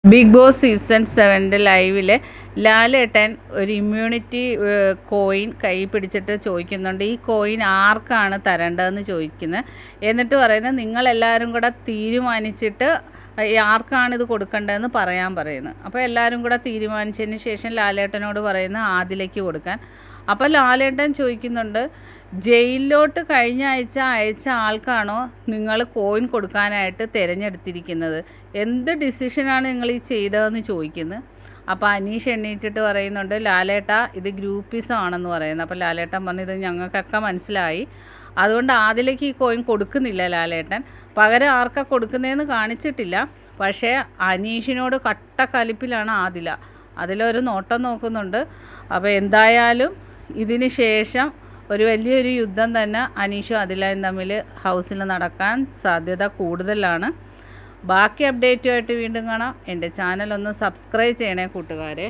Big boss season 7 ലൈവിൽ ലാലേട്ടൻ ഒരു immunity coin കൈ പിടിച്ചിട്ട് ചോദിക്കുന്നുണ്ട്, ഈ കോയിൻ ആർക്കാണ് തരേണ്ടതെന്ന് ചോദിക്കുന്നത്. എന്നിട്ട് പറയുന്നത് നിങ്ങളെല്ലാവരും കൂടെ തീരുമാനിച്ചിട്ട് ആർക്കാണ് ഇത് കൊടുക്കേണ്ടതെന്ന് പറയുന്നു. അപ്പോൾ എല്ലാവരും കൂടെ തീരുമാനിച്ചതിന് ശേഷം ലാലേട്ടനോട് പറയുന്നത് ആദിലേക്ക് കൊടുക്കാൻ. അപ്പോൾ ലാലേട്ടൻ ചോദിക്കുന്നുണ്ട്, ജയിലിലോട്ട് കഴിഞ്ഞ ആഴ്ച അയച്ച ആൾക്കാണോ നിങ്ങൾ കോയിൻ കൊടുക്കാനായിട്ട് തിരഞ്ഞെടുത്തിരിക്കുന്നത്? എന്ത് ഡിസിഷനാണ് നിങ്ങൾ ഈ ചെയ്തതെന്ന് ചോദിക്കുന്നത്. അപ്പോൾ അനീഷ് എണ്ണീറ്റിട്ട് പറയുന്നുണ്ട്, ലാലേട്ട ഇത് ഗ്രൂപ്പിസം ആണെന്ന് പറയുന്നത്. അപ്പോൾ ലാലേട്ടൻ പറഞ്ഞു, ഇത് ഞങ്ങൾക്കൊക്കെ മനസ്സിലായി, അതുകൊണ്ട് ആദിലേക്ക് ഈ കോയിൻ കൊടുക്കുന്നില്ല ലാലേട്ടൻ. പകരം ആർക്കാ കൊടുക്കുന്നതെന്ന് കാണിച്ചിട്ടില്ല. പക്ഷേ അനീഷിനോട് കട്ട കലിപ്പിലാണ് ആദില. അതിലൊരു നോട്ടം നോക്കുന്നുണ്ട്. അപ്പോൾ എന്തായാലും ഇതിന് ശേഷം ഒരു വലിയൊരു യുദ്ധം തന്നെ അനീഷും ആദിലയും തമ്മിൽ ഹൗസിൽ നടക്കാൻ സാധ്യത കൂടുതലാണ്. ബാക്കി അപ്ഡേറ്റുമായിട്ട് വീണ്ടും കാണാം. എൻ്റെ ചാനൽ ഒന്ന് സബ്സ്ക്രൈബ് ചെയ്യണേ കൂട്ടുകാരെ.